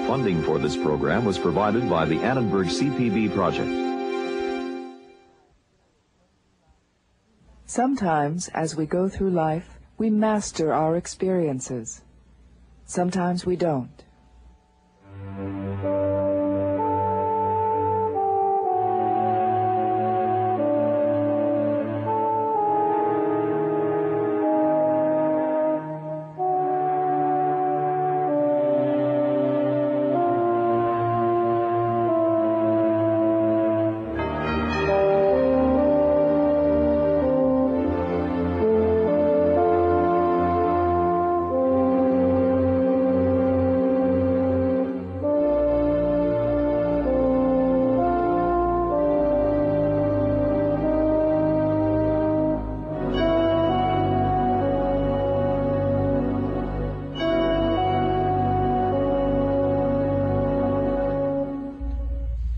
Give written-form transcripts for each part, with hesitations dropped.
Funding for this program was provided by the Annenberg CPB Project. Sometimes, as we go through life, we master our experiences. Sometimes we don't.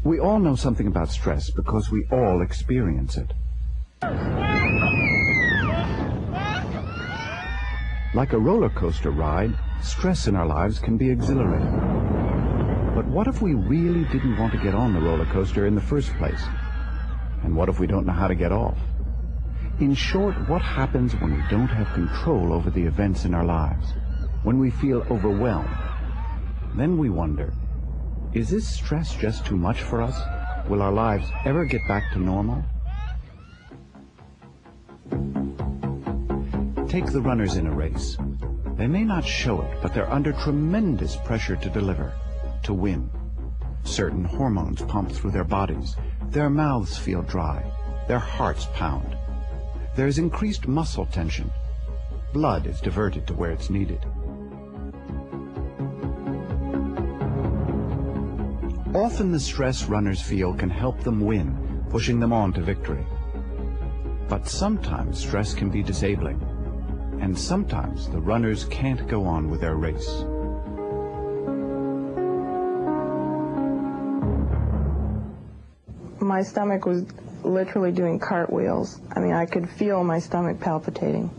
We all know something about stress because we all experience it. Like a roller coaster ride, stress in our lives can be exhilarating. But what if we really didn't want to get on the roller coaster in the first place? And what if we don't know how to get off? In short, what happens when we don't have control over the events in our lives? When we feel overwhelmed? Then we wonder, is this stress just too much for us? Will our lives ever get back to normal? Take the runners in a race. They may not show it, but they're under tremendous pressure to deliver, to win. Certain hormones pump through their bodies. Their mouths feel dry. Their hearts pound. There's increased muscle tension. Blood is diverted to where it's needed. Often the stress runners feel can help them win, pushing them on to victory. But sometimes stress can be disabling, and sometimes the runners can't go on with their race. My stomach was literally doing cartwheels. I mean, I could feel my stomach palpitating.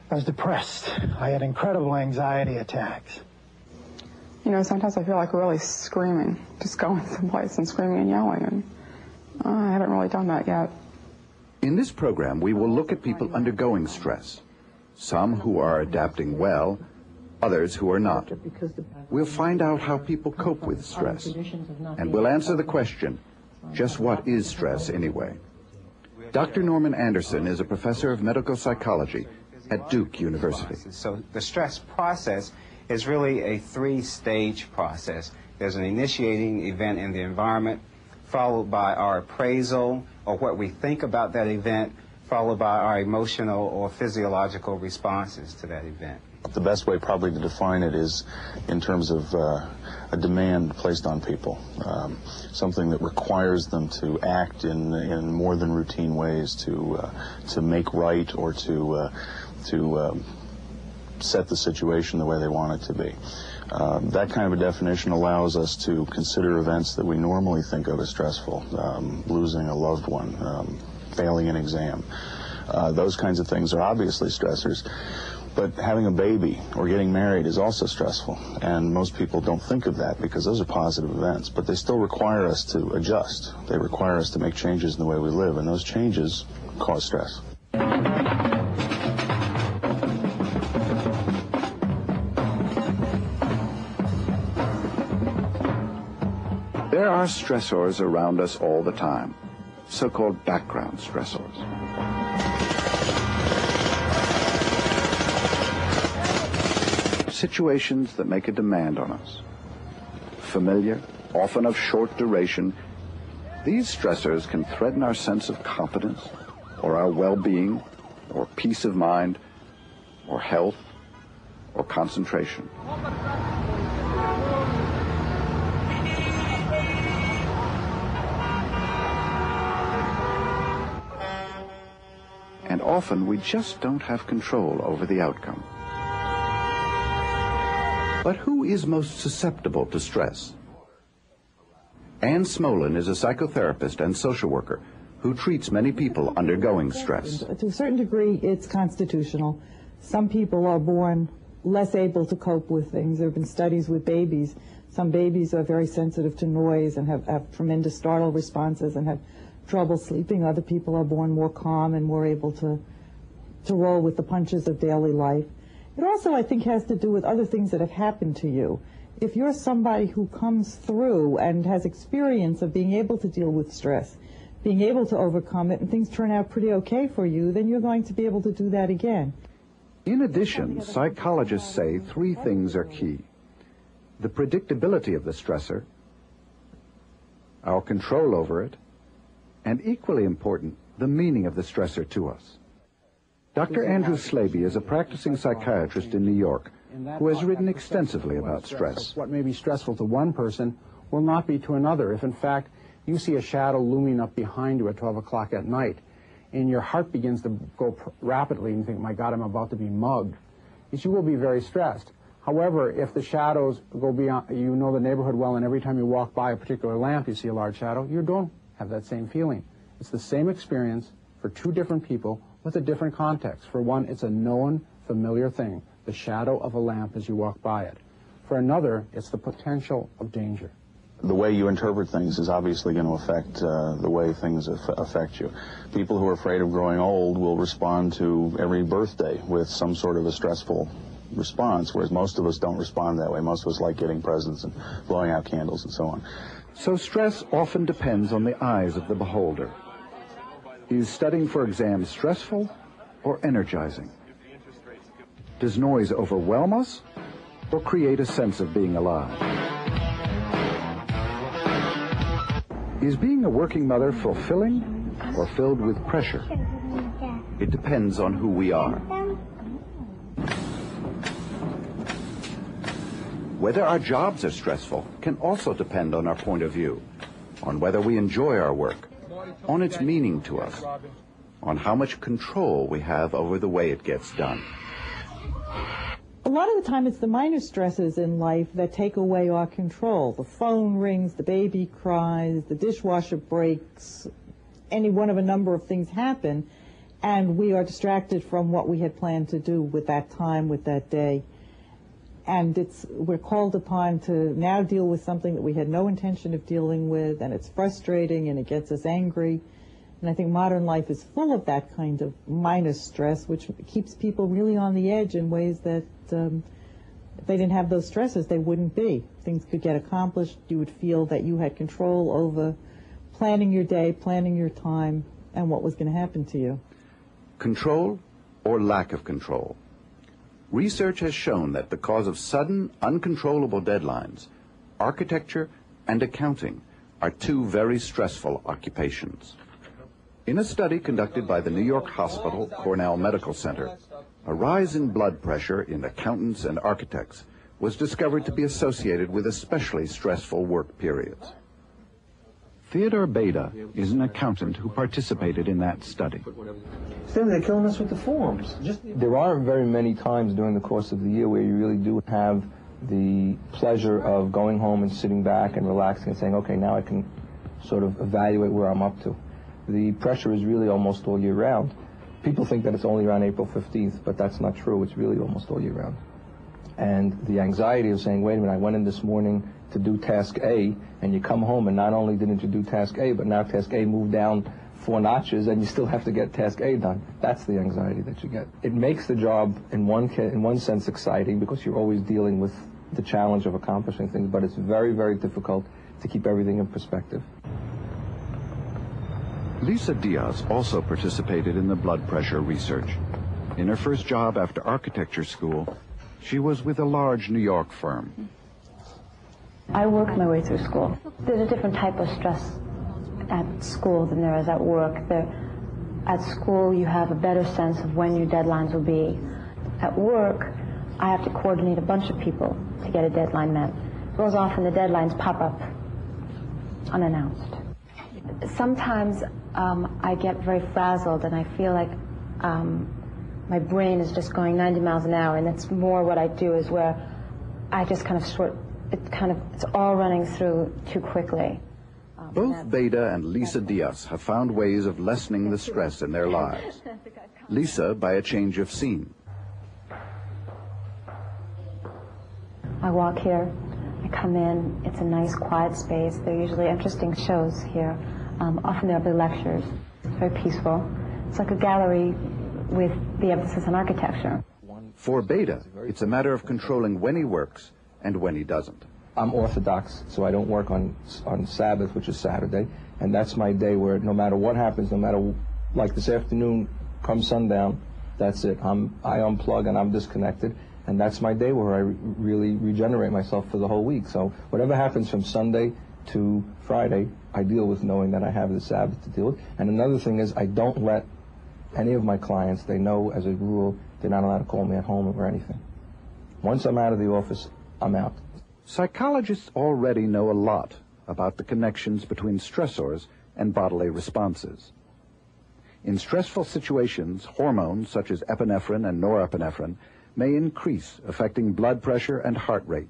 I was depressed. I had incredible anxiety attacks. You know, sometimes I feel like really screaming, just going someplace and screaming and yelling, and I haven't really done that yet. In this program, we will look at people undergoing stress. Some who are adapting well, others who are not. We'll find out how people cope with stress, and we'll answer the question, just what is stress anyway? Dr. Norman Anderson is a professor of medical psychology at Duke University. So the stress process is really a three-stage process. There's an initiating event in the environment, followed by our appraisal, or what we think about that event, followed by our emotional or physiological responses to that event. The best way probably to define it is in terms of a demand placed on people, something that requires them to act in more than routine ways to make right or to set the situation the way they want it to be. That kind of a definition allows us to consider events that we normally think of as stressful, losing a loved one, failing an exam. Those kinds of things are obviously stressors, but having a baby or getting married is also stressful, and most people don't think of that because those are positive events, but they still require us to adjust. They require us to make changes in the way we live, and those changes cause stress. There are stressors around us all the time, so-called background stressors. Situations that make a demand on us. Familiar, often of short duration, these stressors can threaten our sense of competence, or our well-being, or peace of mind, or health, or concentration. And often we just don't have control over the outcome. But who is most susceptible to stress? Ann Smolin is a psychotherapist and social worker who treats many people undergoing stress. To a certain degree, it's constitutional. Some people are born less able to cope with things. There have been studies with babies. Some babies are very sensitive to noise and have tremendous startle responses and have trouble sleeping. Other people are born more calm and more able to roll with the punches of daily life. It also, I think, has to do with other things that have happened to you. If you're somebody who comes through and has experience of being able to deal with stress, being able to overcome it, and things turn out pretty okay for you, then you're going to be able to do that again. In addition, psychologists say 3 things are key: the predictability of the stressor, our control over it, and equally important, the meaning of the stressor to us. Dr. Andrew Slaby is a practicing psychiatrist in New York who has written extensively about stress. What may be stressful to one person will not be to another. If in fact you see a shadow looming up behind you at 12 o'clock at night and your heart begins to go rapidly and you think, my God, I'm about to be mugged, you will be very stressed. However, if the shadows go beyond, you know the neighborhood well, and every time you walk by a particular lamp you see a large shadow, you don't have that same feeling. It's the same experience for 2 different people with a different context. For one, it's a known, familiar thing, the shadow of a lamp as you walk by it. For another, it's the potential of danger. The way you interpret things is obviously going to affect the way things affect you. People who are afraid of growing old will respond to every birthday with some sort of a stressful response, whereas most of us don't respond that way. Most of us like getting presents and blowing out candles and so on. So stress often depends on the eyes of the beholder. Is studying for exams stressful or energizing? Does noise overwhelm us or create a sense of being alive? Is being a working mother fulfilling or filled with pressure? It depends on who we are. Whether our jobs are stressful can also depend on our point of view, on whether we enjoy our work, on its meaning to us, on how much control we have over the way it gets done. A lot of the time it's the minor stresses in life that take away our control. The phone rings, the baby cries, the dishwasher breaks, any one of a number of things happen, and we are distracted from what we had planned to do with that time, with that day. And we're called upon to now deal with something that we had no intention of dealing with, and it's frustrating and it gets us angry. And I think modern life is full of that kind of minor stress, which keeps people really on the edge in ways that if they didn't have those stresses, they wouldn't be. Things could get accomplished. You would feel that you had control over planning your day, planning your time, and what was going to happen to you. Control or lack of control? Research has shown that because of sudden, uncontrollable deadlines, architecture and accounting are 2 very stressful occupations. In a study conducted by the New York Hospital Cornell Medical Center, a rise in blood pressure in accountants and architects was discovered to be associated with especially stressful work periods. Theodore Beda is an accountant who participated in that study. Still, they're killing us with the forms. There aren't very many times during the course of the year where you really do have the pleasure of going home and sitting back and relaxing and saying, okay, now I can sort of evaluate where I'm up to. The pressure is really almost all year round. People think that it's only around April 15th, but that's not true. It's really almost all year round. And the anxiety of saying, wait a minute, I went in this morning to do task A, and you come home and not only didn't you do task A, but now task A moved down 4 notches and you still have to get task A done. That's the anxiety that you get. It makes the job in one sense exciting because you're always dealing with the challenge of accomplishing things, but it's very, very difficult to keep everything in perspective. Lisa Diaz also participated in the blood pressure research. In her first job after architecture school, she was with a large New York firm. I worked my way through school. There's a different type of stress at school than there is at work. At school, you have a better sense of when your deadlines will be. At work, I have to coordinate a bunch of people to get a deadline met. Most often, the deadlines pop up unannounced. Sometimes I get very frazzled and I feel like my brain is just going 90 miles an hour, and that's more what I do, is where I just it's all running through too quickly. Both Beda and Lisa Diaz have found ways of lessening the stress in their lives. Lisa by a change of scene, I walk here, I come in, it's a nice quiet space. There are usually interesting shows here. Often there'll be lectures. It's very peaceful. It's like a gallery with the emphasis on architecture. For Beta, it's a matter of controlling when he works and when he doesn't. I'm Orthodox, so I don't work on Sabbath, which is Saturday, and that's my day where no matter what happens, no matter, like this afternoon, come sundown, that's it. I unplug and I'm disconnected, and that's my day where I really regenerate myself for the whole week. So whatever happens from Sunday to Friday, I deal with knowing that I have the Sabbath to deal with. And another thing is I don't let any of my clients, they know as a rule, they're not allowed to call me at home or anything. Once I'm out of the office, I'm out. Psychologists already know a lot about the connections between stressors and bodily responses. In stressful situations, hormones such as epinephrine and norepinephrine may increase, affecting blood pressure and heart rate.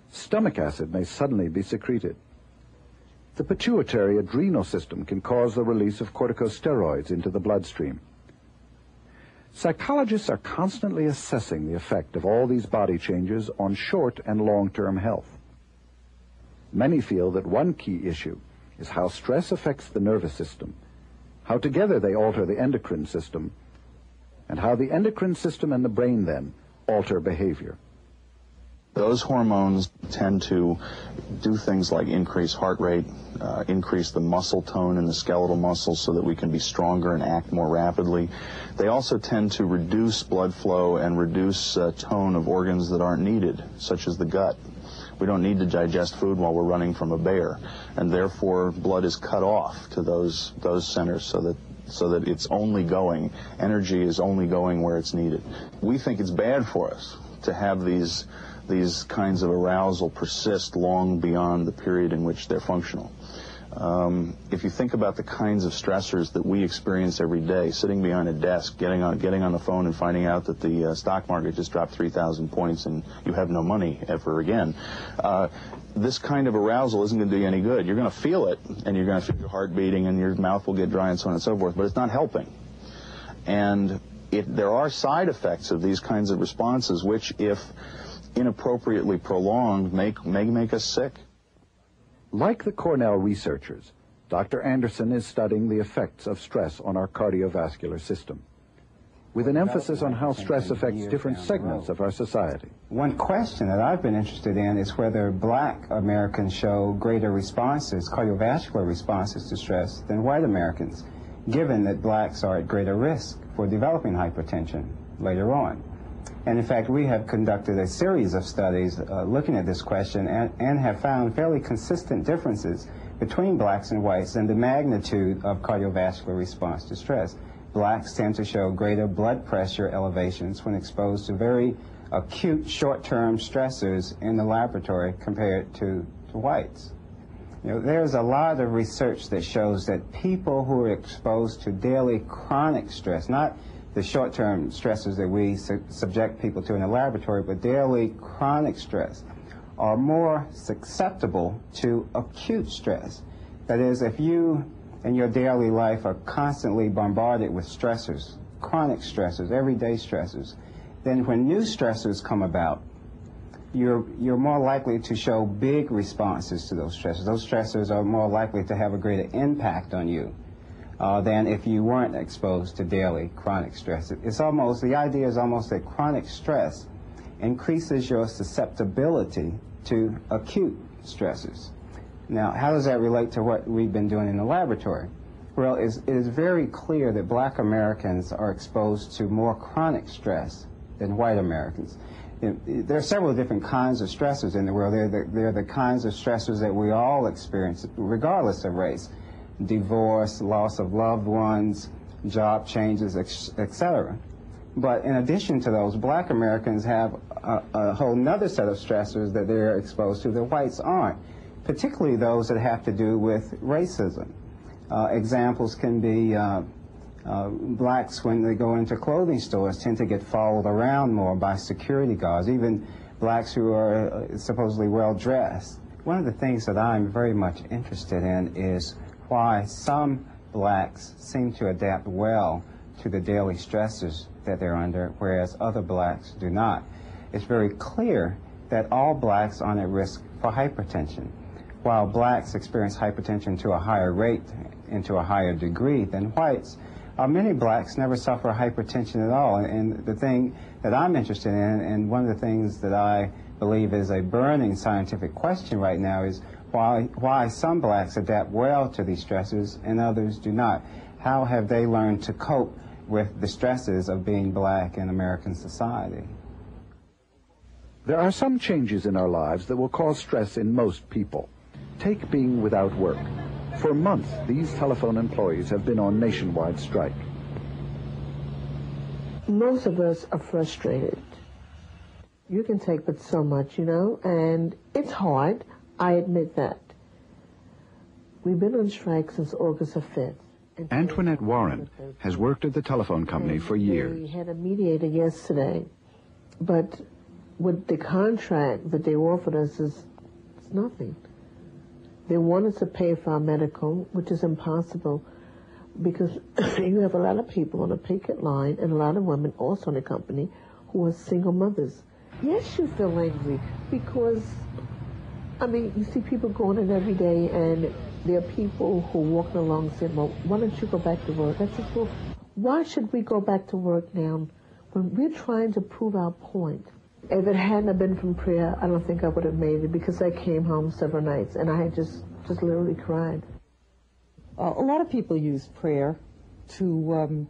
Stomach acid may suddenly be secreted. The pituitary adrenal system can cause the release of corticosteroids into the bloodstream. Psychologists are constantly assessing the effect of all these body changes on short and long-term health. Many feel that one key issue is how stress affects the nervous system, how together they alter the endocrine system, and how the endocrine system and the brain then alter behavior. Those hormones tend to do things like increase heart rate, increase the muscle tone in the skeletal muscles so that we can be stronger and act more rapidly. They also tend to reduce blood flow and reduce tone of organs that aren't needed, such as the gut. We don't need to digest food while we're running from a bear, and therefore blood is cut off to those centers so that it's only going, energy is only going where it's needed. We think it's bad for us to have these kinds of arousal persist long beyond the period in which they're functional. If you think about the kinds of stressors that we experience every day, sitting behind a desk, getting on the phone and finding out that the stock market just dropped 3,000 points and you have no money ever again, this kind of arousal isn't going to do you any good. You're going to feel it, and you're going to feel your heart beating, and your mouth will get dry and so on and so forth, but it's not helping. And there are side effects of these kinds of responses which, if inappropriately prolonged, may make us sick. Like the Cornell researchers, Dr. Anderson is studying the effects of stress on our cardiovascular system, with an emphasis on how stress affects different segments of our society. One question that I've been interested in is whether black Americans show greater responses, cardiovascular responses to stress than white Americans, given that blacks are at greater risk for developing hypertension later on. And in fact, we have conducted a series of studies looking at this question and have found fairly consistent differences between blacks and whites in the magnitude of cardiovascular response to stress. Blacks tend to show greater blood pressure elevations when exposed to very acute short-term stressors in the laboratory compared to whites. You know, there's a lot of research that shows that people who are exposed to daily chronic stress, not the short-term stresses that we subject people to in the laboratory, but daily chronic stress, are more susceptible to acute stress. That is, if you in your daily life are constantly bombarded with stressors, chronic stressors, everyday stressors, then when new stressors come about, you're more likely to show big responses to those stressors. Those stressors are more likely to have a greater impact on you than if you weren't exposed to daily chronic stress. The idea is almost that chronic stress increases your susceptibility to acute stressors. Now, how does that relate to what we've been doing in the laboratory? Well, it is very clear that black Americans are exposed to more chronic stress than white Americans. There are several different kinds of stressors in the world. They're the kinds of stressors that we all experience, regardless of race. Divorce, loss of loved ones, job changes, etc. But in addition to those, black Americans have a whole nother set of stressors that they're exposed to that whites aren't, particularly those that have to do with racism. Examples can be blacks, when they go into clothing stores, tend to get followed around more by security guards, even blacks who are supposedly well-dressed. One of the things that I'm very much interested in is why some blacks seem to adapt well to the daily stresses that they're under, whereas other blacks do not. It's very clear that all blacks are at risk for hypertension. While blacks experience hypertension to a higher rate and to a higher degree than whites, many blacks never suffer hypertension at all. And the thing that I'm interested in, and one of the things that I believe is a burning scientific question right now, is why some blacks adapt well to these stresses and others do not. How have they learned to cope with the stresses of being black in American society? There are some changes in our lives that will cause stress in most people. Take being without work. For months, these telephone employees have been on nationwide strike. Most of us are frustrated. You can take but so much, you know, and it's hard. I admit that. We've been on strike since August the 5th. Antoinette Warren has worked at the telephone company for years. We had a mediator yesterday, but with the contract that they offered us is nothing. They want us to pay for our medical, which is impossible because you have a lot of people on a picket line and a lot of women also in the company who are single mothers. Yes, you feel angry because, I mean, you see people going in every day and there are people who are walking along saying, well, why don't you go back to work? I said, well, why should we go back to work now when we're trying to prove our point? If it hadn't been from prayer, I don't think I would have made it because I came home several nights and I had just literally cried. A lot of people use prayer to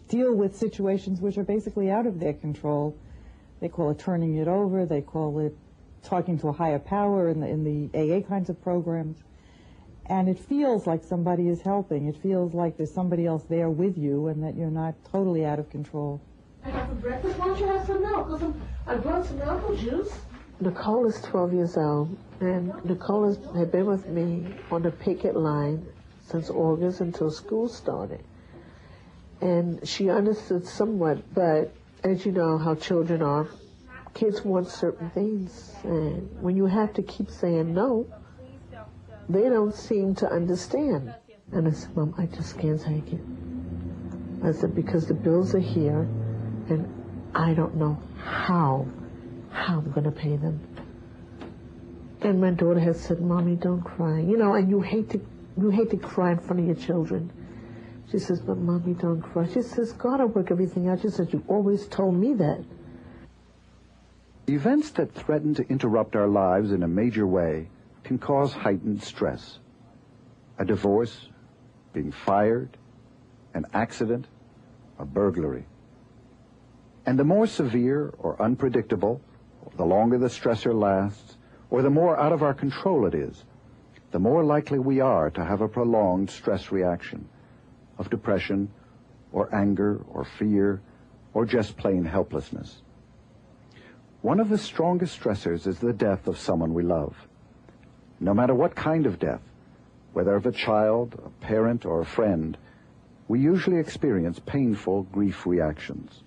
deal with situations which are basically out of their control. They call it turning it over. They call it talking to a higher power in the AA kinds of programs. And it feels like somebody is helping. It feels like there's somebody else there with you and that you're not totally out of control. I have for breakfast. Why don't you have some milk? Because I brought some apple juice. Nicole is 12 years old, and Nicole had been with me on the picket line since August until school started. And she understood somewhat, but as you know how children are, kids want certain things. And when you have to keep saying no, they don't seem to understand. And I said, Mom, I just can't take it. I said, because the bills are here, and I don't know how I'm going to pay them. And my daughter has said, Mommy, don't cry. You know, and you hate to cry in front of your children. She says, but Mommy, don't cry. She says, God will work everything out. She says, you always told me that. Events that threaten to interrupt our lives in a major way can cause heightened stress. A divorce, being fired, an accident, a burglary. And the more severe or unpredictable, the longer the stressor lasts, or the more out of our control it is, the more likely we are to have a prolonged stress reaction of depression, or anger, or fear, or just plain helplessness. One of the strongest stressors is the death of someone we love. No matter what kind of death, whether of a child, a parent, or a friend, we usually experience painful grief reactions.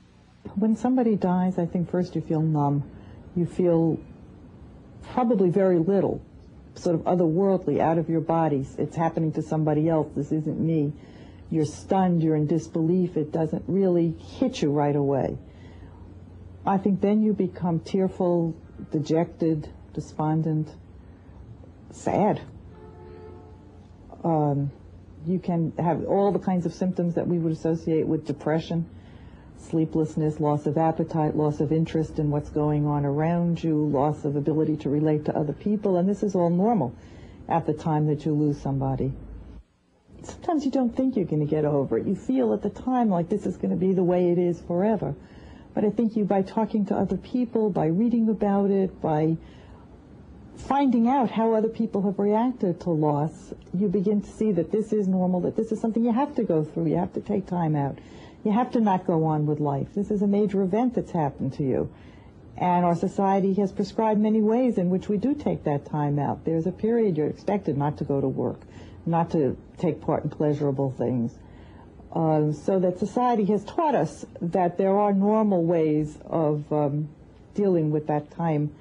When somebody dies, I think first you feel numb. You feel probably very little, sort of otherworldly, out of your body. It's happening to somebody else. This isn't me. You're stunned. You're in disbelief. It doesn't really hit you right away. I think then you become tearful, dejected, despondent, sad. You can have all the kinds of symptoms that we would associate with depression. Sleeplessness, loss of appetite, loss of interest in what's going on around you, loss of ability to relate to other people, and this is all normal at the time that you lose somebody. Sometimes you don't think you're going to get over it. You feel at the time like this is going to be the way it is forever. But I think by talking to other people, by reading about it, by finding out how other people have reacted to loss, you begin to see that this is normal, that this is something you have to go through. You have to take time out. You have to not go on with life. This is a major event that's happened to you. And our society has prescribed many ways in which we do take that time out. There's a period you're expected not to go to work, not to take part in pleasurable things. So that society has taught us that there are normal ways of dealing with that time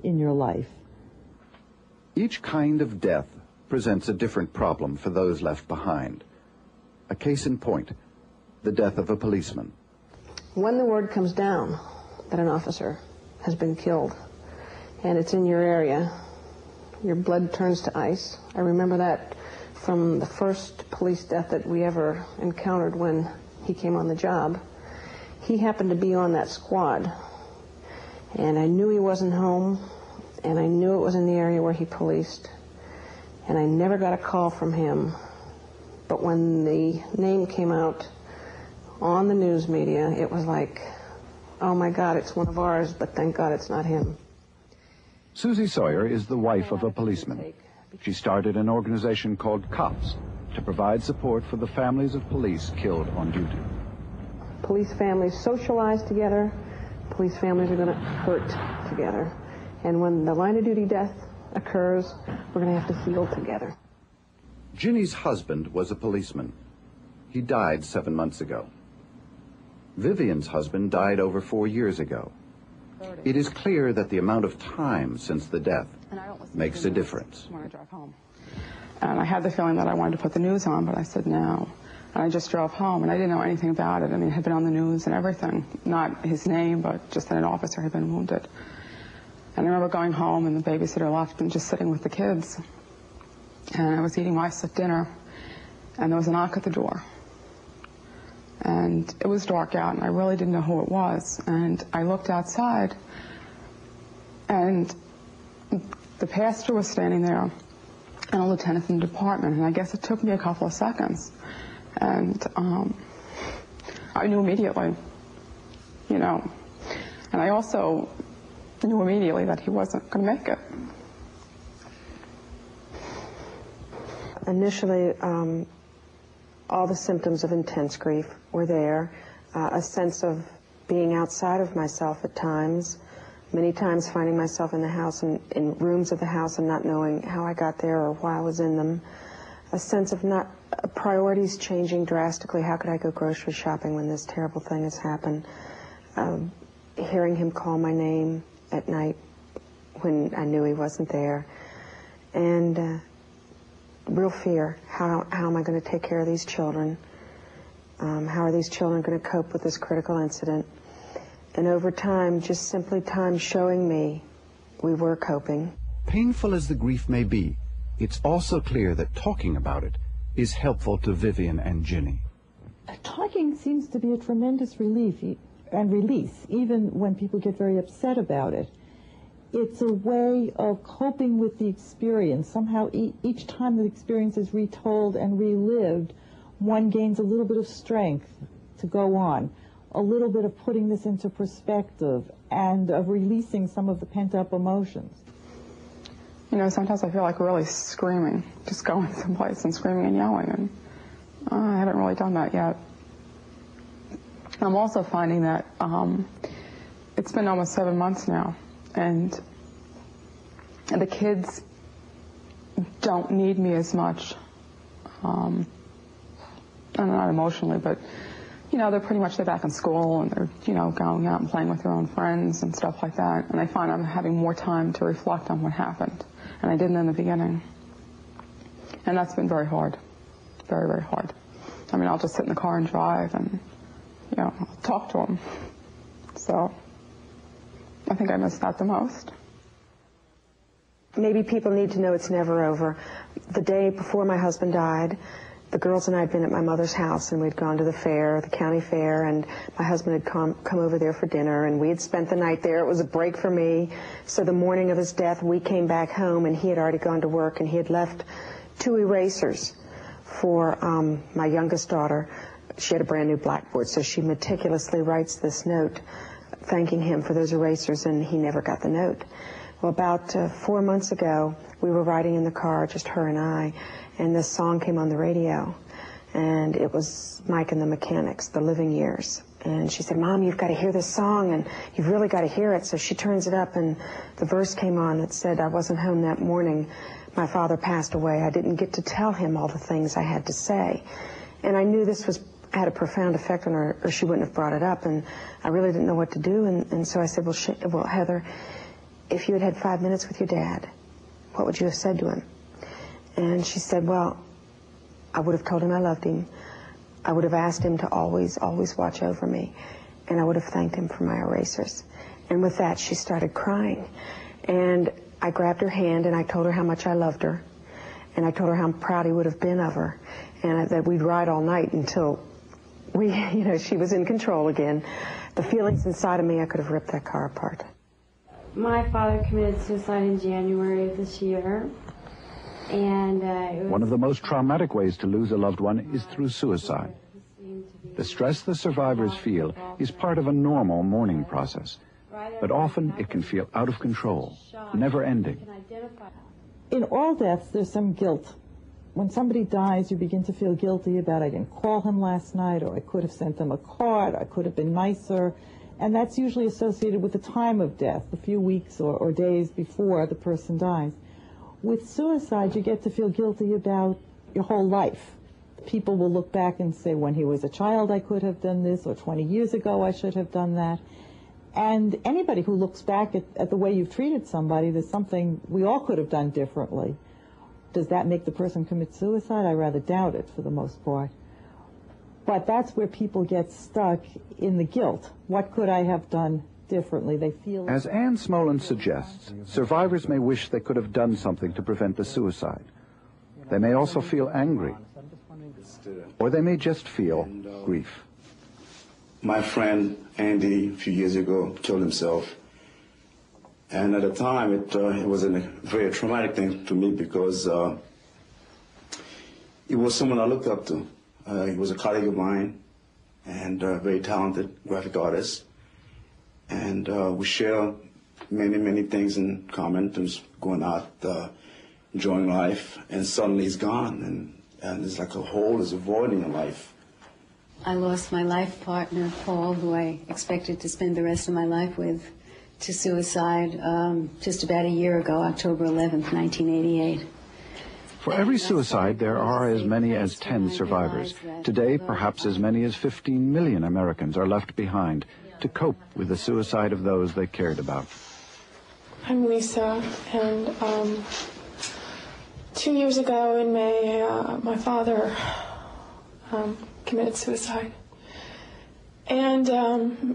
in your life. Each kind of death presents a different problem for those left behind. A case in point, the death of a policeman. When the word comes down that an officer has been killed, and it's in your area, your blood turns to ice. I remember that from the first police death that we ever encountered when he came on the job. He happened to be on that squad, and I knew he wasn't home, and I knew it was in the area where he policed, and I never got a call from him. But when the name came out on the news media, it was like, oh my God, it's one of ours, but thank God it's not him. Susie Sawyer is the wife of a policeman. She started an organization called COPS to provide support for the families of police killed on duty. Police families socialize together. Police families are going to hurt together. And when the line of duty death occurs, we're going to have to heal together. Ginny's husband was a policeman. He died 7 months ago. Vivian's husband died over 4 years ago. It is clear that the amount of time since the death makes a difference. When I drive home. And I had the feeling that I wanted to put the news on, but I said no. And I just drove home, and I didn't know anything about it. I mean, it had been on the news and everything. Not his name, but just that an officer had been wounded. And I remember going home, and the babysitter left, and just sitting with the kids. And I was eating my dinner, and there was a knock at the door. And it was dark out, and I really didn't know who it was. And I looked outside, and the pastor was standing there, and a lieutenant from the department. And I guess it took me a couple of seconds. And I knew immediately, you know. And I also knew immediately that he wasn't going to make it. Initially, all the symptoms of intense grief were there. A sense of being outside of myself at times. Many times finding myself in the house, and in rooms of the house, and not knowing how I got there or why I was in them. A sense of priorities changing drastically. How could I go grocery shopping when this terrible thing has happened? Hearing him call my name at night when I knew he wasn't there. And real fear. How am I going to take care of these children? How are these children going to cope with this critical incident? And over time, just simply time showing me we were coping. Painful as the grief may be, it's also clear that talking about it is helpful to Vivian and Ginny. Talking seems to be a tremendous relief and release, even when people get very upset about it. It's a way of coping with the experience. Somehow each time the experience is retold and relived, one gains a little bit of strength to go on, a little bit of putting this into perspective, and of releasing some of the pent-up emotions. You know, sometimes I feel like really screaming, just going someplace and screaming and yelling, and I haven't really done that yet. I'm also finding that it's been almost 7 months now, and the kids don't need me as much, and not emotionally, but, you know, they're back in school, and they're, you know, going out and playing with their own friends and stuff like that, and I find I'm having more time to reflect on what happened, and I didn't in the beginning. And that's been very hard, very, very hard. I mean, I'll just sit in the car and drive and, you know, I'll talk to them. So I think I miss that the most. Maybe people need to know it's never over. The day before my husband died, the girls and I had been at my mother's house, and we'd gone to the fair, the county fair, and my husband had come over there for dinner, and we had spent the night there. It was a break for me. So the morning of his death, we came back home, and he had already gone to work, and he had left 2 erasers for my youngest daughter. She had a brand new blackboard, so she meticulously writes this note thanking him for those erasers, and he never got the note. Well, about 4 months ago, we were riding in the car, just her and I, and this song came on the radio, and it was Mike and the Mechanics, The Living Years. And she said, Mom, you've got to hear this song, and you've really got to hear it. So she turns it up, and the verse came on that said, I wasn't home that morning. My father passed away. I didn't get to tell him all the things I had to say. And I knew this had a profound effect on her, or she wouldn't have brought it up, and I really didn't know what to do. And so I said, well, Heather, if you had 5 minutes with your dad, what would you have said to him? And she said, well, I would have told him I loved him. I would have asked him to always, always watch over me. And I would have thanked him for my erasers. And with that, she started crying. And I grabbed her hand and I told her how much I loved her. And I told her how proud he would have been of her. And that we'd ride all night until she was in control again. The feelings inside of me, I could have ripped that car apart. My father committed suicide in January of this year. And one of the most traumatic ways to lose a loved one is through suicide. The stress the survivors feel is part of a normal mourning process, but often it can feel out of control, never ending. In all deaths, there's some guilt. When somebody dies, you begin to feel guilty about, I didn't call him last night, or I could have sent them a card, I could have been nicer. And that's usually associated with the time of death, a few weeks or days before the person dies. With suicide, you get to feel guilty about your whole life. People will look back and say, when he was a child, I could have done this, or 20 years ago, I should have done that. And anybody who looks back at the way you've treated somebody, there's something we all could have done differently. Does that make the person commit suicide? I rather doubt it for the most part. But that's where people get stuck in the guilt. What could I have done differently? They feel... As Anne Smolin suggests, survivors may wish they could have done something to prevent the suicide. They may also feel angry, or they may just feel grief. My friend Andy, a few years ago, killed himself. And at the time, it was a very traumatic thing to me because he was someone I looked up to. He was a colleague of mine and a very talented graphic artist. And we share many, many things in common, just going out, enjoying life, and suddenly he's gone. And it's like a hole is a void in your life. I lost my life partner, Paul, who I expected to spend the rest of my life with, to suicide just about a year ago, October 11th, 1988. For every suicide, there are as many as 10 survivors. Today, perhaps as many as 15 million Americans are left behind to cope with the suicide of those they cared about. I'm Lisa, and 2 years ago in May, my father committed suicide. And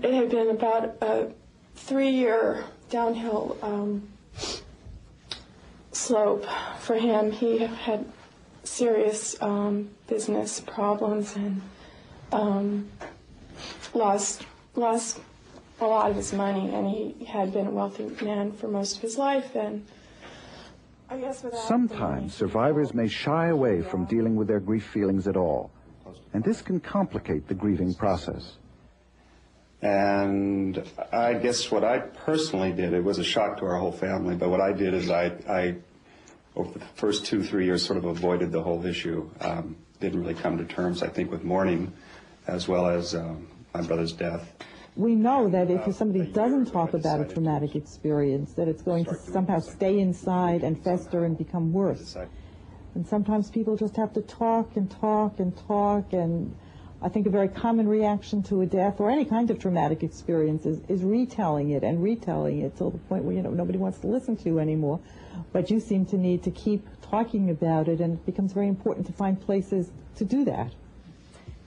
it had been about a 3-year downhill slope for him. He had serious business problems and lost a lot of his money, and he had been a wealthy man for most of his life. And I guess sometimes survivors may shy away from dealing with their grief feelings at all, and this can complicate the grieving process. And I guess what I personally did, it was a shock to our whole family, but what I did is I over the first 2-3 years, sort of avoided the whole issue. Didn't really come to terms, I think, with mourning, as well as my brother's death. We know that if somebody doesn't talk about a traumatic experience, that it's going to somehow stay inside and fester and become worse. And sometimes people just have to talk and talk and talk, and I think a very common reaction to a death or any kind of traumatic experience is retelling it and retelling it till the point where, nobody wants to listen to you anymore. But you seem to need to keep talking about it, and it becomes very important to find places to do that.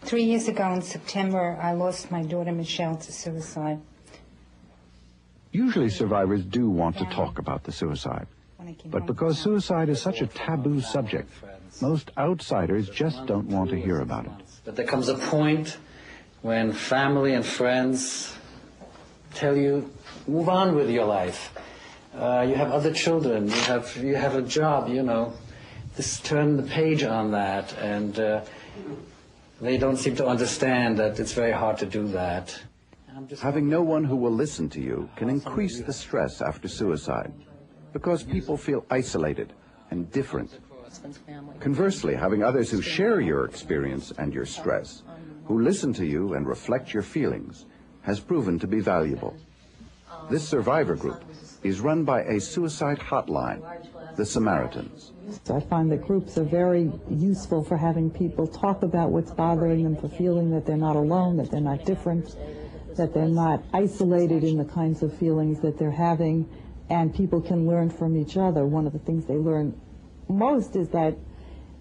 3 years ago in September, I lost my daughter Michelle to suicide. Usually survivors do want to talk about the suicide. But because suicide is such a taboo subject, most outsiders just don't want to hear about it. But there comes a point when family and friends tell you, move on with your life. You have other children, you have a job, Just turn the page on that, and they don't seem to understand that it's very hard to do that. Having no one who will listen to you can increase the stress after suicide, because people feel isolated and different. Conversely, having others who share your experience and your stress, who listen to you and reflect your feelings, has proven to be valuable. This survivor group is run by a suicide hotline, the Samaritans. I find that groups are very useful for having people talk about what's bothering them, for feeling that they're not alone, that they're not different, that they're not isolated in the kinds of feelings that they're having, and people can learn from each other. One of the things they learn most is that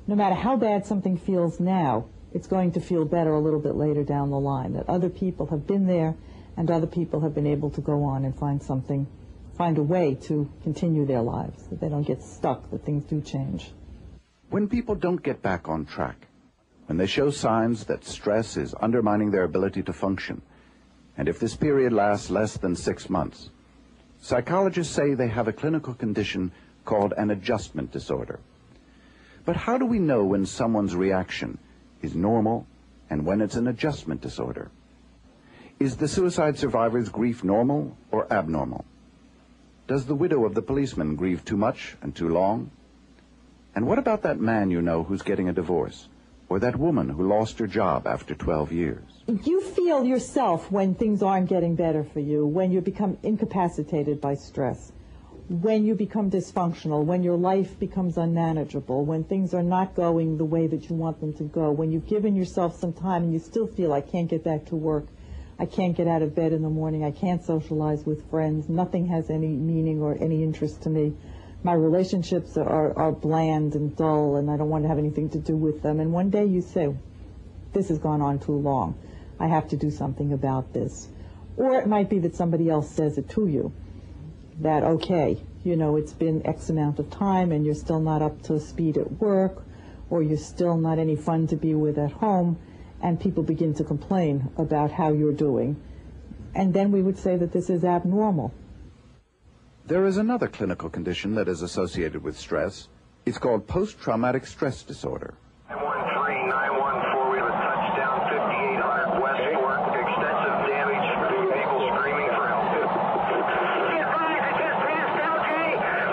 no matter how bad something feels now, it's going to feel better a little bit later down the line, that other people have been there and other people have been able to go on and find something find a way to continue their lives, that they don't get stuck, that things do change. When people don't get back on track, when they show signs that stress is undermining their ability to function, and if this period lasts less than 6 months, psychologists say they have a clinical condition called an adjustment disorder. But how do we know when someone's reaction is normal and when it's an adjustment disorder? Is the suicide survivor's grief normal or abnormal? Does the widow of the policeman grieve too much and too long? And what about that man you know who's getting a divorce, or that woman who lost her job after 12 years? You feel yourself when things aren't getting better for you, when you become incapacitated by stress, when you become dysfunctional, when your life becomes unmanageable, when things are not going the way that you want them to go, when you've given yourself some time and you still feel, I can't get back to work, I can't get out of bed in the morning, I can't socialize with friends, nothing has any meaning or any interest to me. My relationships are bland and dull, and I don't want to have anything to do with them. And one day you say, this has gone on too long. I have to do something about this. Or it might be that somebody else says it to you, that, okay, you know, it's been X amount of time and you're still not up to speed at work, or you're still not any fun to be with at home, and people begin to complain about how you're doing. And then we would say that this is abnormal. There is another clinical condition that is associated with stress. It's called post-traumatic stress disorder. 914, we have a touchdown, 5800 West Fork, extensive damage, people screaming for help. Be advised, it just passed LJ,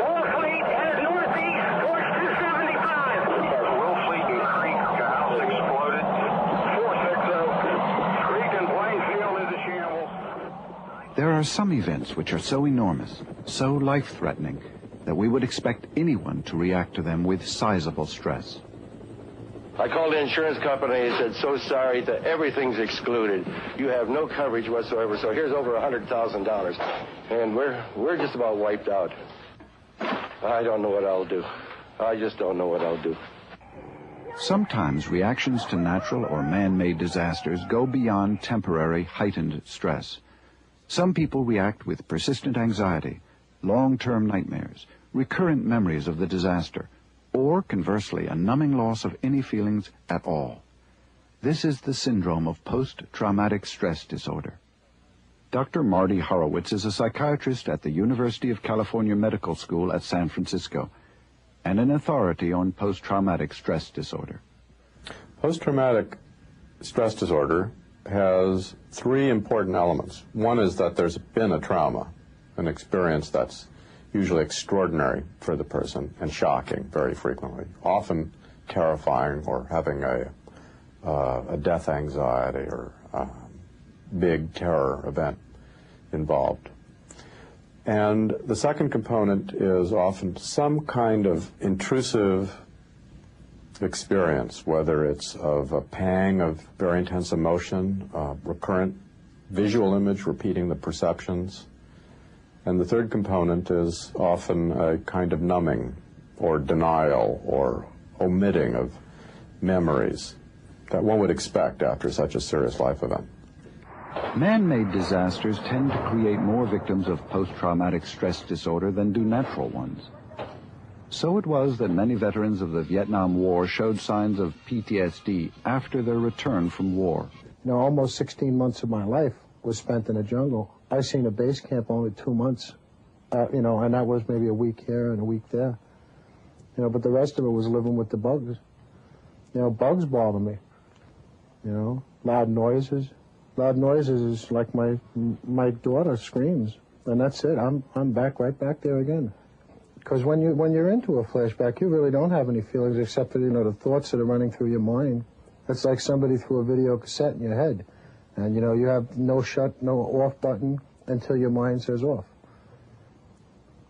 Wolfleet, headed northeast towards 275. Wolfleet and Creek house exploded. 460, Creek and Plainfield is a shambles. There are some events which are so enormous, so life-threatening, that we would expect anyone to react to them with sizable stress. I called the insurance company and said, so sorry that everything's excluded. You have no coverage whatsoever, so here's over $100,000. And we're just about wiped out. I don't know what I'll do. I just don't know what I'll do. Sometimes reactions to natural or man-made disasters go beyond temporary heightened stress. Some people react with persistent anxiety, long-term nightmares, recurrent memories of the disaster, or, conversely, a numbing loss of any feelings at all. This is the syndrome of post-traumatic stress disorder. Dr. Marty Horowitz is a psychiatrist at the University of California Medical School at San Francisco and an authority on post-traumatic stress disorder. Post-traumatic stress disorder has three important elements. One is that there's been a trauma, an experience that's usually extraordinary for the person and shocking very frequently, often terrifying or having a death anxiety or a big terror event involved. And the second component is often some kind of intrusive experience, whether it's of a pang of very intense emotion, recurrent visual image repeating the perceptions. And the third component is often a kind of numbing or denial or omitting of memories that one would expect after such a serious life event. Man-made disasters tend to create more victims of post-traumatic stress disorder than do natural ones. So it was that many veterans of the Vietnam War showed signs of PTSD after their return from war. You know, almost 16 months of my life was spent in the jungle. I seen a base camp only 2 months, you know, and that was maybe a week here and a week there. You know, but the rest of it was living with the bugs. You know, bugs bother me. You know, loud noises. Loud noises is like my daughter screams, and that's it. I'm right back there again. Because when you're into a flashback, you really don't have any feelings except for, you know, the thoughts that are running through your mind. It's like somebody threw a video cassette in your head. And, you know, you have no shut, no off button until your mind says off.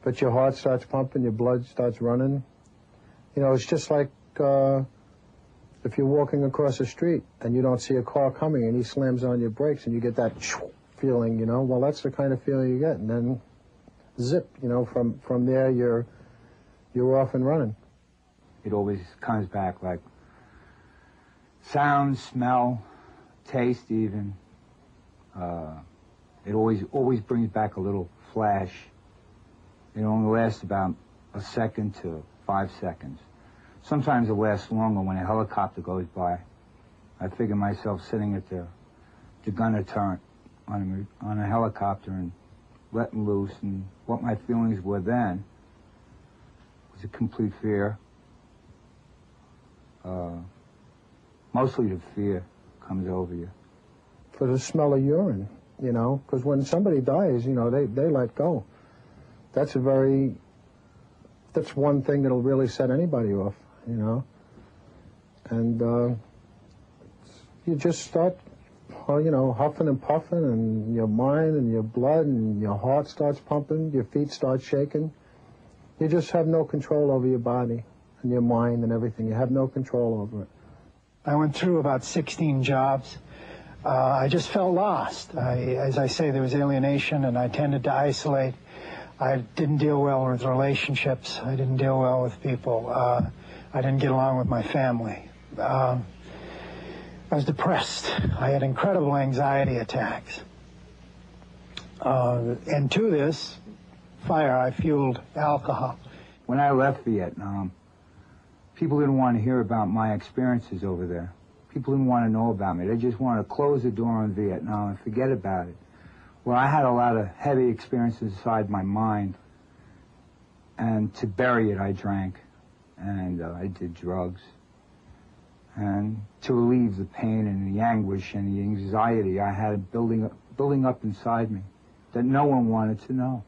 But your heart starts pumping, your blood starts running. You know, it's just like if you're walking across the street and you don't see a car coming and he slams on your brakes and you get that feeling, you know, well, that's the kind of feeling you get. And then zip, you know, from there you're off and running. It always comes back like sound, smell, taste even. It always brings back a little flash It only lasts about a second to 5 seconds. Sometimes it lasts longer when a helicopter goes by. I figure myself sitting at the gunner turret on a helicopter and letting loose, and what my feelings were then was a complete fear. Mostly the fear comes over you. For the smell of urine, you know, because when somebody dies, you know, they let go. That's one thing that'll really set anybody off, you know. And you just start, you know, huffing and puffing, and your mind and your blood and your heart starts pumping, your feet start shaking. You just have no control over your body and your mind and everything. You have no control over it. I went through about 16 jobs. I just felt lost. As I say, there was alienation, and I tended to isolate. I didn't deal well with relationships. I didn't deal well with people. I didn't get along with my family. I was depressed. I had incredible anxiety attacks. And to this fire, I fueled alcohol. When I left Vietnam, people didn't want to hear about my experiences over there. People didn't want to know about me. They just wanted to close the door on Vietnam and forget about it. Well, I had a lot of heavy experiences inside my mind, and to bury it, I drank, and I did drugs. And to relieve the pain and the anguish and the anxiety I had building up inside me that no one wanted to know.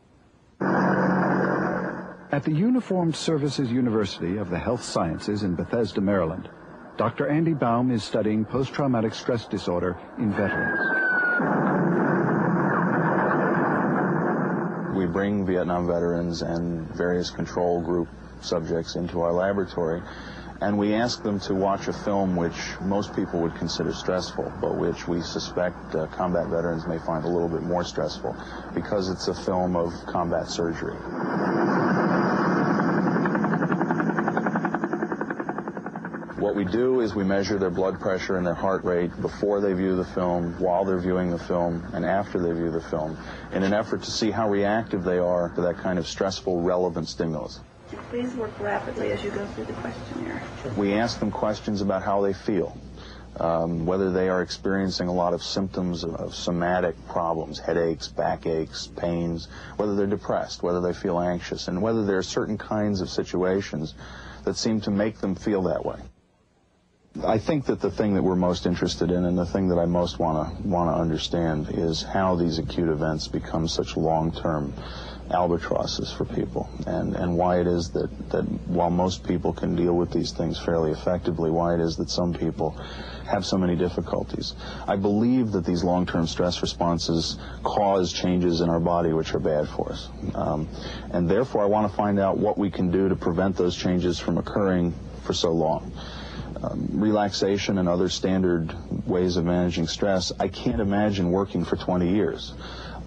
At the Uniformed Services University of the Health Sciences in Bethesda, Maryland, Dr. Andy Baum is studying post-traumatic stress disorder in veterans. We bring Vietnam veterans and various control group subjects into our laboratory, and we ask them to watch a film which most people would consider stressful, but which we suspect combat veterans may find a little bit more stressful, because it's a film of combat surgery. What we do is we measure their blood pressure and their heart rate before they view the film, while they're viewing the film, and after they view the film, in an effort to see how reactive they are to that kind of stressful, relevant stimulus. Please work rapidly as you go through the questionnaire. We ask them questions about how they feel, whether they are experiencing a lot of symptoms of somatic problems, headaches, backaches, pains, whether they're depressed, whether they feel anxious, and whether there are certain kinds of situations that seem to make them feel that way. I think that the thing that we're most interested in, and the thing that I most want to understand, is how these acute events become such long-term albatrosses for people, and why it is that while most people can deal with these things fairly effectively, why it is that some people have so many difficulties. I believe that these long-term stress responses cause changes in our body which are bad for us, and therefore I want to find out what we can do to prevent those changes from occurring for so long. Relaxation and other standard ways of managing stress, I can't imagine working for 20 years.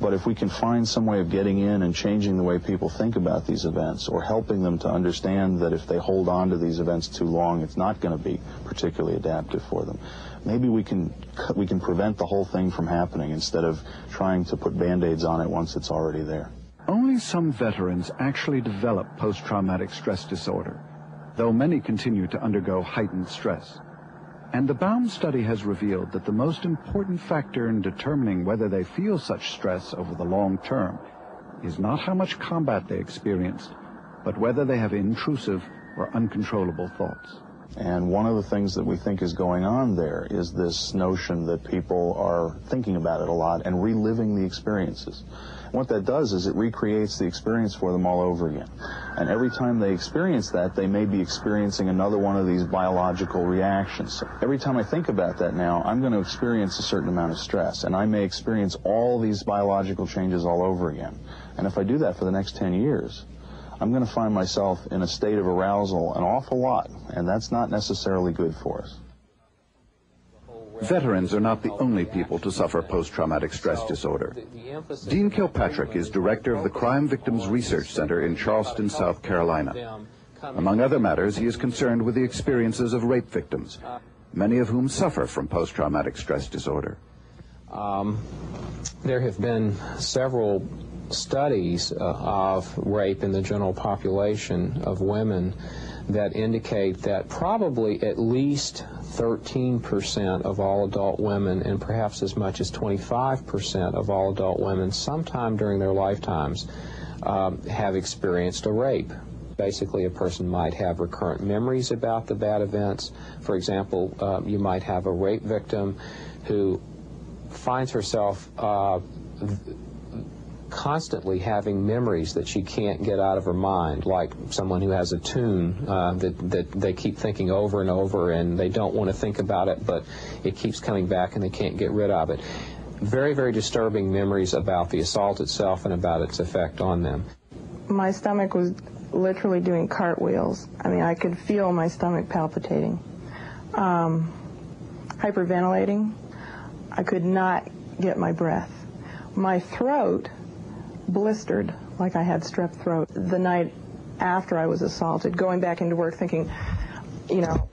But if we can find some way of getting in and changing the way people think about these events, or helping them to understand that if they hold on to these events too long, it's not going to be particularly adaptive for them, maybe we can prevent the whole thing from happening instead of trying to put Band-Aids on it once it's already there. Only some veterans actually develop post-traumatic stress disorder, though many continue to undergo heightened stress. And the Baum study has revealed that the most important factor in determining whether they feel such stress over the long term is not how much combat they experienced, but whether they have intrusive or uncontrollable thoughts. And one of the things that we think is going on there is this notion that people are thinking about it a lot and reliving the experiences. And what that does is it recreates the experience for them all over again. And every time they experience that, they may be experiencing another one of these biological reactions. So every time I think about that now, I'm going to experience a certain amount of stress, and I may experience all these biological changes all over again. And if I do that for the next 10 years, I'm going to find myself in a state of arousal an awful lot, and that's not necessarily good for us. Veterans are not the only people to suffer post-traumatic stress disorder. Dean Kilpatrick is director of the Crime Victims Research Center in Charleston, South Carolina. Among other matters, he is concerned with the experiences of rape victims, many of whom suffer from post-traumatic stress disorder. There have been several studies of rape in the general population of women that indicate that probably at least 13% of all adult women, and perhaps as much as 25% of all adult women sometime during their lifetimes have experienced a rape. Basically, a person might have recurrent memories about the bad events. For example, you might have a rape victim who finds herself constantly having memories that she can't get out of her mind, like someone who has a tune that they keep thinking over and over, and they don't want to think about it, but it keeps coming back and they can't get rid of it. Very, very disturbing memories about the assault itself and about its effect on them. My stomach was literally doing cartwheels. I mean, I could feel my stomach palpitating. Hyperventilating. I could not get my breath. My throat blistered like I had strep throat. The night after I was assaulted, going back into work thinking, you know,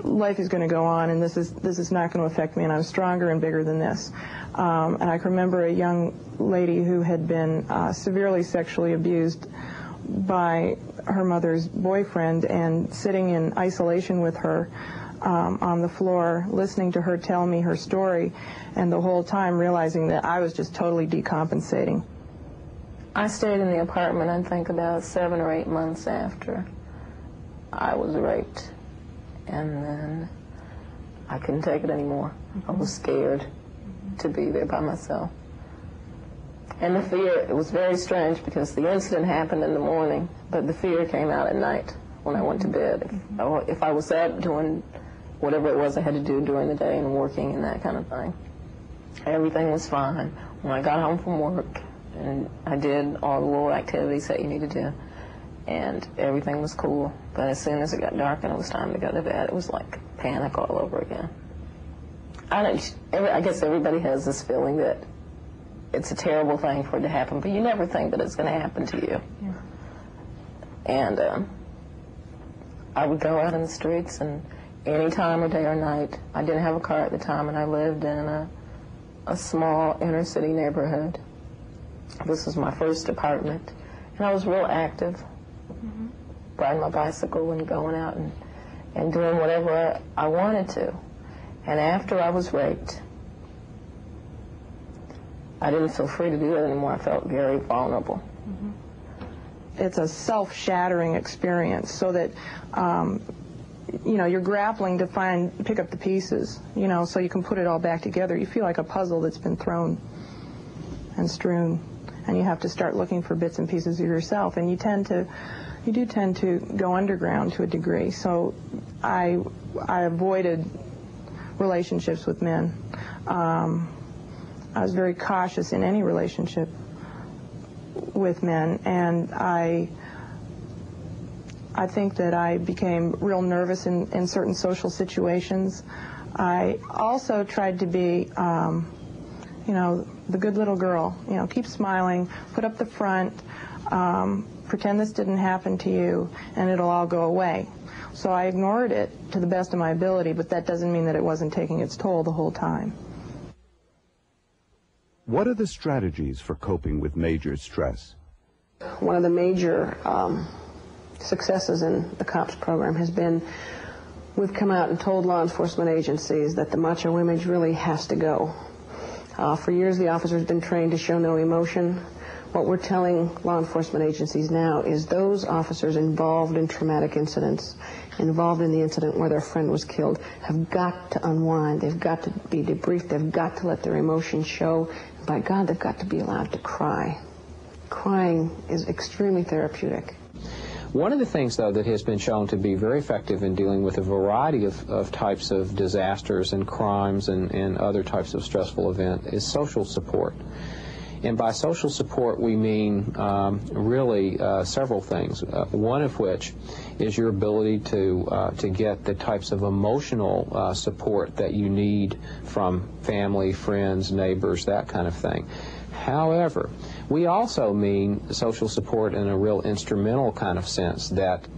life is going to go on and this is not going to affect me, and I'm stronger and bigger than this. And I can remember a young lady who had been severely sexually abused by her mother's boyfriend, and sitting in isolation with her on the floor, listening to her tell me her story, and the whole time realizing that I was just totally decompensating. I stayed in the apartment, I think, about 7 or 8 months after I was raped. And then I couldn't take it anymore. I was scared to be there by myself. And the fear, it was very strange because the incident happened in the morning, but the fear came out at night when I went to bed. If I was up doing whatever it was I had to do during the day and working and that kind of thing, everything was fine. When I got home from work, and I did all the little activities that you need to do, and everything was cool. But as soon as it got dark and it was time to go to bed, it was like panic all over again. I guess everybody has this feeling that it's a terrible thing for it to happen, but you never think that it's going to happen to you. Yeah. And I would go out in the streets, and any time of day or night, I didn't have a car at the time, and I lived in a small inner city neighborhood. This was my first apartment, and I was real active, riding my bicycle and going out and doing whatever I wanted to. And after I was raped, I didn't feel free to do that anymore. I felt very vulnerable. It's a self-shattering experience, so that you know, you're grappling to pick up the pieces, you know, so you can put it all back together. You feel like a puzzle that's been thrown and strewn, and you have to start looking for bits and pieces of yourself, and you do tend to go underground to a degree. So I avoided relationships with men. I was very cautious in any relationship with men, and I think that I became real nervous in certain social situations. I also tried to be, you know, the good little girl, you know, keep smiling, put up the front, pretend this didn't happen to you, and it'll all go away. So I ignored it to the best of my ability, but that doesn't mean that it wasn't taking its toll the whole time. What are the strategies for coping with major stress? One of the major successes in the COPS program has been we've come out and told law enforcement agencies that the macho image really has to go. For years, the officers have been trained to show no emotion. What we're telling law enforcement agencies now is those officers involved in traumatic incidents, involved in the incident where their friend was killed, have got to unwind. They've got to be debriefed. They've got to let their emotions show. And by God, they've got to be allowed to cry. Crying is extremely therapeutic. One of the things, though, that has been shown to be very effective in dealing with a variety of types of disasters and crimes and other types of stressful events is social support. And by social support, we mean really several things, one of which is your ability to get the types of emotional support that you need from family, friends, neighbors, that kind of thing. However, we also mean social support in a real instrumental kind of sense, that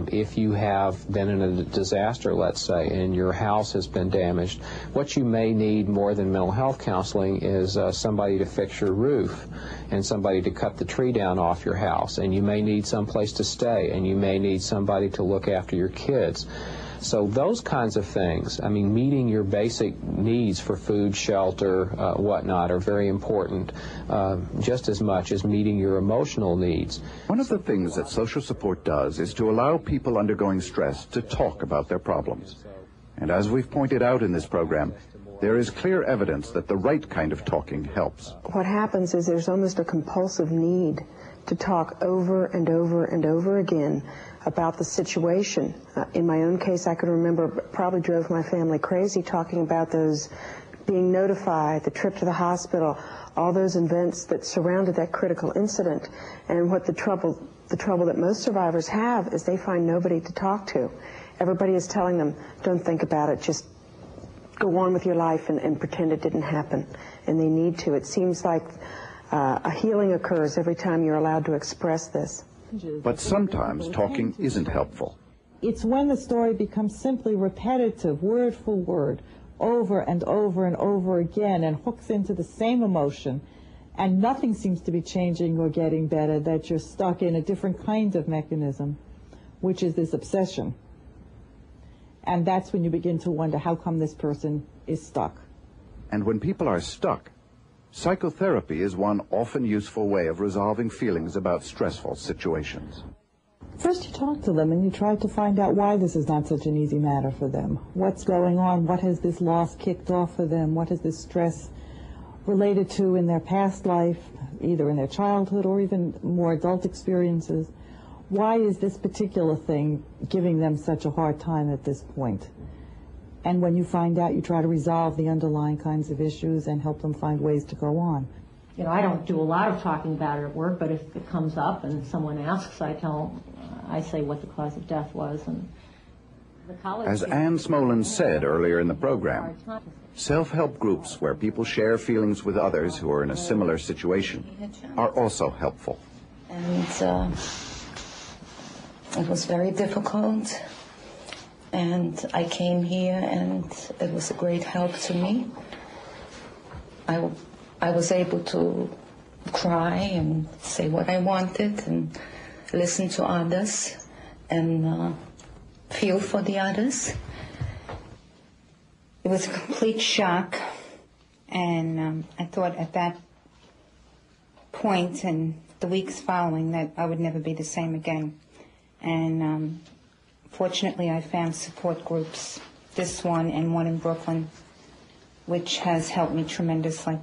if you have been in a disaster, let's say, and your house has been damaged, what you may need more than mental health counseling is somebody to fix your roof and somebody to cut the tree down off your house, and you may need someplace to stay, and you may need somebody to look after your kids. So those kinds of things, I mean, meeting your basic needs for food, shelter, whatnot, are very important, just as much as meeting your emotional needs. One of the things that social support does is to allow people undergoing stress to talk about their problems. And as we've pointed out in this program, there is clear evidence that the right kind of talking helps. What happens is there's almost a compulsive need to talk over and over and over again about the situation. In my own case, I could remember, probably drove my family crazy talking about those being notified, the trip to the hospital, all those events that surrounded that critical incident. And what the trouble that most survivors have is they find nobody to talk to. Everybody is telling them, don't think about it, just go on with your life and pretend it didn't happen. And they need to. It seems like a healing occurs every time you're allowed to express this. But sometimes talking isn't helpful. It's when the story becomes simply repetitive, word for word, over and over and over again, and hooks into the same emotion, and nothing seems to be changing or getting better, that you're stuck in a different kind of mechanism, which is this obsession. And that's when you begin to wonder, how come this person is stuck? And when people are stuck, psychotherapy is one often useful way of resolving feelings about stressful situations. First you talk to them and you try to find out why this is not such an easy matter for them. What's going on? What has this loss kicked off for them? What is this stress related to in their past life, either in their childhood or even more adult experiences? Why is this particular thing giving them such a hard time at this point? And when you find out, you try to resolve the underlying kinds of issues and help them find ways to go on. You know, I don't do a lot of talking about it at work, but if it comes up and someone asks, I say what the cause of death was. And the college. As Ann Smolin said earlier in the program, self-help groups where people share feelings with others who are in a similar situation are also helpful. And it was very difficult. And I came here, and it was a great help to me. I was able to cry and say what I wanted and listen to others and feel for the others. It was a complete shock, and I thought at that point and the weeks following that I would never be the same again. And fortunately, I found support groups, this one and one in Brooklyn, which has helped me tremendously.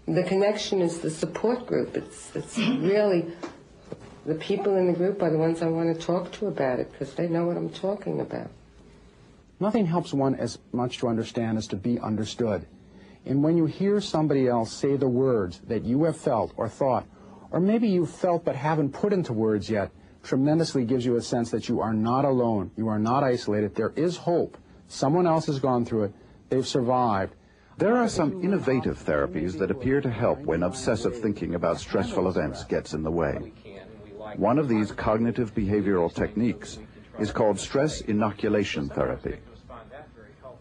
The connection is the support group. It's really, the people in the group are the ones I want to talk to about it, because they know what I'm talking about. Nothing helps one as much to understand as to be understood. And when you hear somebody else say the words that you have felt or thought, or maybe you've felt but haven't put into words yet, tremendously gives you a sense that you are not alone, you are not isolated, there is hope. Someone else has gone through it, they've survived. There are some innovative therapies that appear to help when obsessive thinking about stressful events gets in the way. One of these cognitive behavioral techniques is called stress inoculation therapy.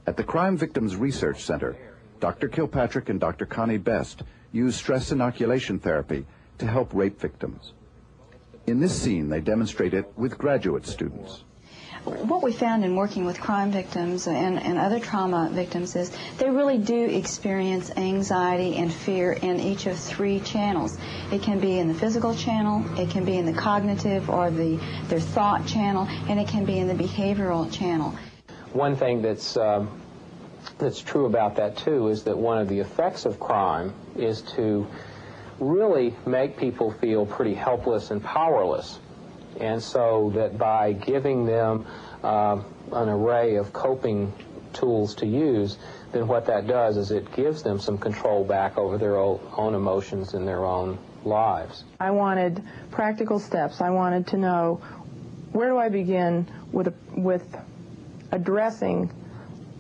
At the Crime Victims Research Center, Dr. Kilpatrick and Dr. Connie Best use stress inoculation therapy to help rape victims. In this scene, they demonstrate it with graduate students. What we found in working with crime victims and other trauma victims is they really do experience anxiety and fear in each of three channels. It can be in the physical channel, it can be in the cognitive or their thought channel, and it can be in the behavioral channel. One thing that's true about that, too, is that one of the effects of crime is to really make people feel pretty helpless and powerless. And so that by giving them an array of coping tools to use, then what that does is it gives them some control back over their own emotions and their own lives. I wanted practical steps. I wanted to know, where do I begin with addressing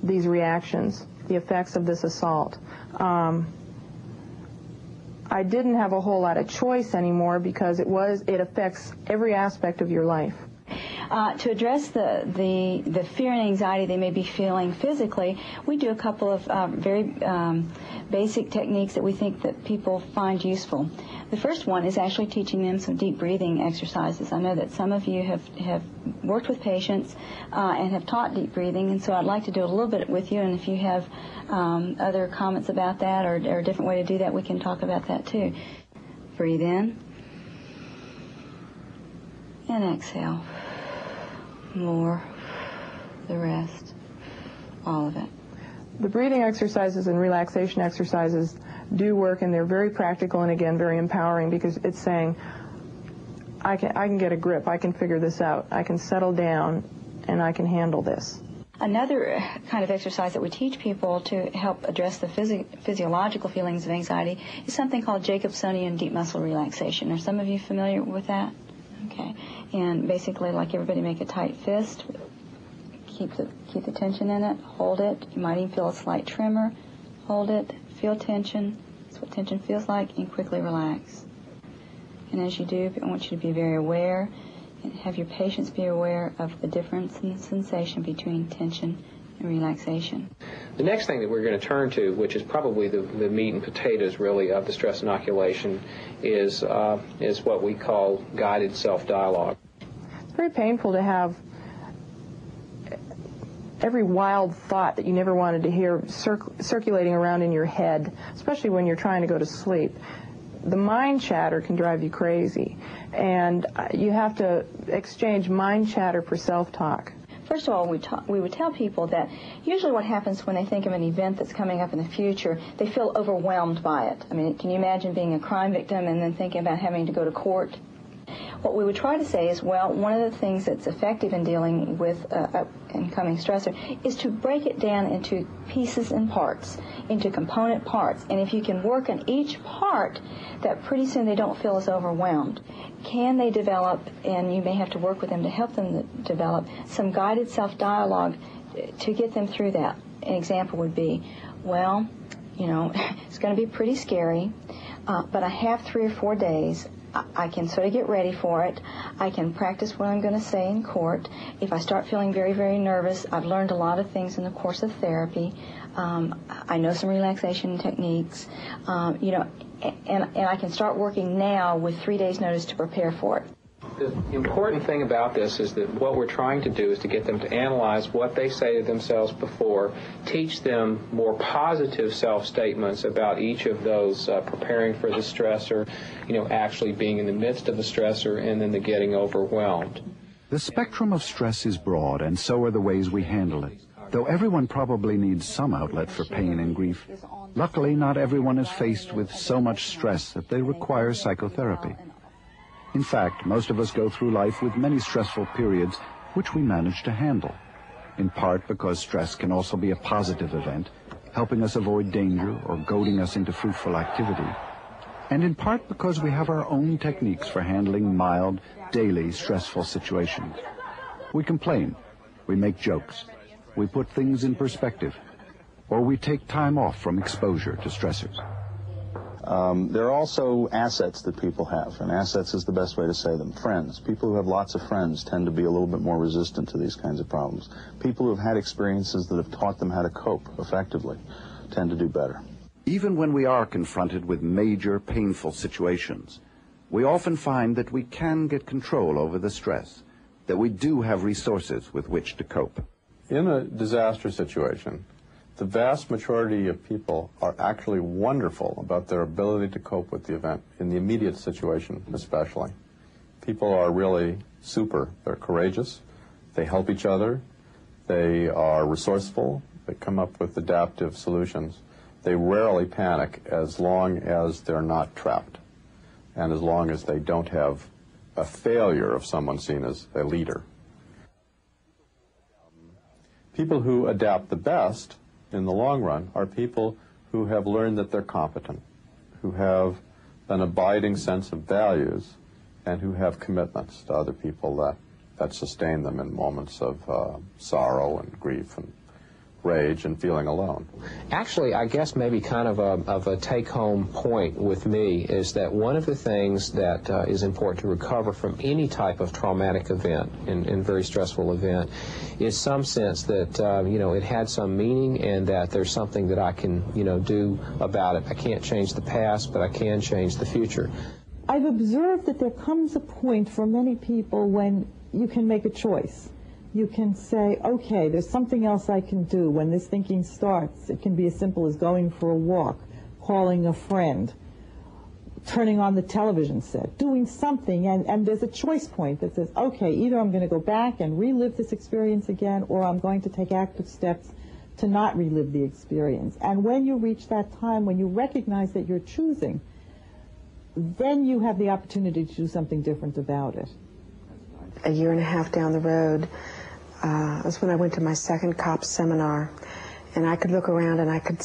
these reactions, the effects of this assault? I didn't have a whole lot of choice anymore because it affects every aspect of your life. To address the fear and anxiety they may be feeling physically, we do a couple of very basic techniques that we think that people find useful. The first one is actually teaching them some deep breathing exercises. I know that some of you have worked with patients and have taught deep breathing, and so I'd like to do a little bit with you, and if you have other comments about that or a different way to do that, we can talk about that too. Breathe in and exhale. More, the rest, all of it. The breathing exercises and relaxation exercises do work, and they're very practical and, again, very empowering, because it's saying, I can get a grip, I can figure this out, I can settle down, and I can handle this. Another kind of exercise that we teach people to help address the physiological feelings of anxiety is something called Jacobsonian deep muscle relaxation. Are some of you familiar with that? Okay. And basically, like everybody, make a tight fist, keep the tension in it, hold it. You might even feel a slight tremor. Hold it, feel tension. That's what tension feels like, and quickly relax. And as you do, I want you to be very aware, and have your patients be aware of the difference in the sensation between tension and relaxation. The next thing that we're going to turn to, which is probably the meat and potatoes really of the stress inoculation, is what we call guided self-dialogue. It's very painful to have every wild thought that you never wanted to hear circulating around in your head, especially when you're trying to go to sleep. The mind chatter can drive you crazy, and you have to exchange mind chatter for self-talk. First of all, we would tell people that usually what happens when they think of an event that's coming up in the future, they feel overwhelmed by it. I mean, can you imagine being a crime victim and then thinking about having to go to court? What we would try to say is, well, one of the things that's effective in dealing with an incoming stressor is to break it down into pieces and parts, into component parts. And if you can work on each part, that pretty soon they don't feel as overwhelmed. Can they develop, and you may have to work with them to help them develop, some guided self-dialogue to get them through that? An example would be, well, you know, it's going to be pretty scary, but I have 3 or 4 days. I can sort of get ready for it. I can practice what I'm going to say in court. If I start feeling very, very nervous, I've learned a lot of things in the course of therapy. I know some relaxation techniques, you know, and I can start working now with 3 days' notice to prepare for it. The important thing about this is that what we're trying to do is to get them to analyze what they say to themselves before, teach them more positive self-statements about each of those, preparing for the stressor, you know, actually being in the midst of the stressor, and then the getting overwhelmed. The spectrum of stress is broad, and so are the ways we handle it. Though everyone probably needs some outlet for pain and grief, luckily not everyone is faced with so much stress that they require psychotherapy. In fact, most of us go through life with many stressful periods which we manage to handle, in part because stress can also be a positive event, helping us avoid danger or goading us into fruitful activity, and in part because we have our own techniques for handling mild, daily stressful situations. We complain, we make jokes, we put things in perspective, or we take time off from exposure to stressors. There are also assets that people have, and assets is the best way to say them. Friends. People who have lots of friends tend to be a little bit more resistant to these kinds of problems. People who have had experiences that have taught them how to cope effectively tend to do better. Even when we are confronted with major, painful situations, we often find that we can get control over the stress, that we do have resources with which to cope. In a disaster situation, the vast majority of people are actually wonderful about their ability to cope with the event, in the immediate situation especially. People are really super. They're courageous, they help each other, they are resourceful, they come up with adaptive solutions. They rarely panic as long as they're not trapped, and as long as they don't have a failure of someone seen as a leader. People who adapt the best in the long run are people who have learned that they're competent, who have an abiding sense of values, and who have commitments to other people that sustain them in moments of sorrow and grief and rage and feeling alone. Actually, I guess maybe kind of a take-home point with me is that one of the things that is important to recover from any type of traumatic event and very stressful event is some sense that, it had some meaning and that there's something that I can, do about it. I can't change the past, but I can change the future. I've observed that there comes a point for many people when you can make a choice. You can say, okay, there's something else I can do. When this thinking starts, it can be as simple as going for a walk, calling a friend, turning on the television set, doing something, and there's a choice point that says, okay, either I'm going to go back and relive this experience again, or I'm going to take active steps to not relive the experience. And when you reach that time, when you recognize that you're choosing, then you have the opportunity to do something different about it. A year and a half down the road, was when I went to my second COPS seminar, and I could look around and I could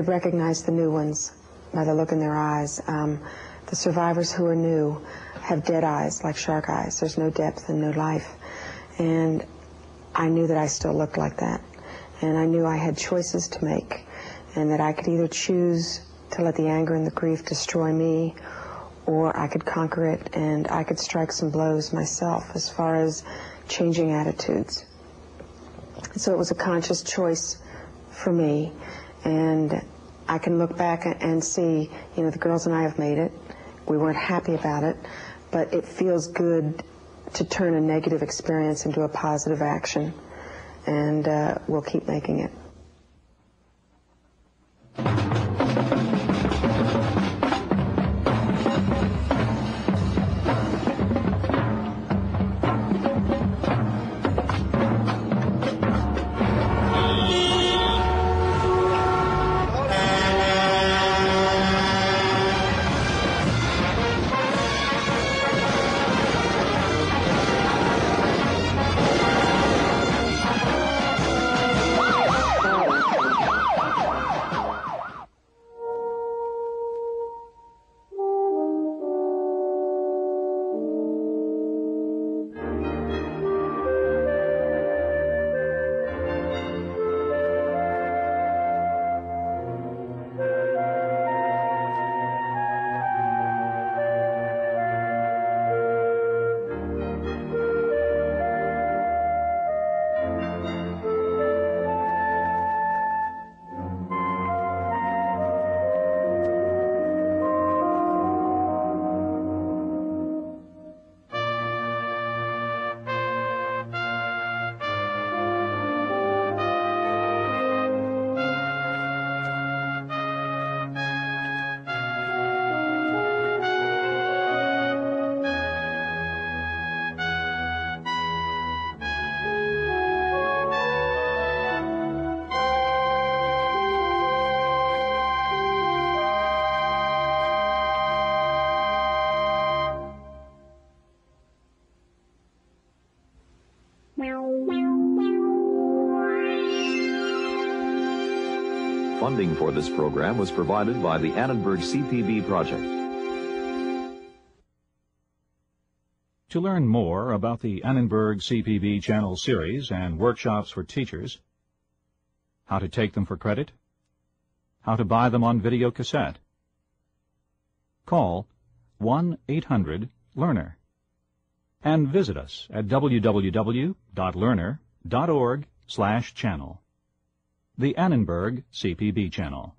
recognize the new ones by the look in their eyes. The survivors who are new have dead eyes, like shark eyes. There's no depth and no life. And I knew that I still looked like that. And I knew I had choices to make, and that I could either choose to let the anger and the grief destroy me, or I could conquer it and I could strike some blows myself as far as changing attitudes. So it was a conscious choice for me, and I can look back and see, the girls and I have made it. We weren't happy about it, but it feels good to turn a negative experience into a positive action, and we'll keep making it. Funding for this program was provided by the Annenberg CPB Project. To learn more about the Annenberg CPB Channel series and workshops for teachers, how to take them for credit, how to buy them on video cassette, call 1-800-LEARNER and visit us at www.learner.org/channel. The Annenberg CPB Channel.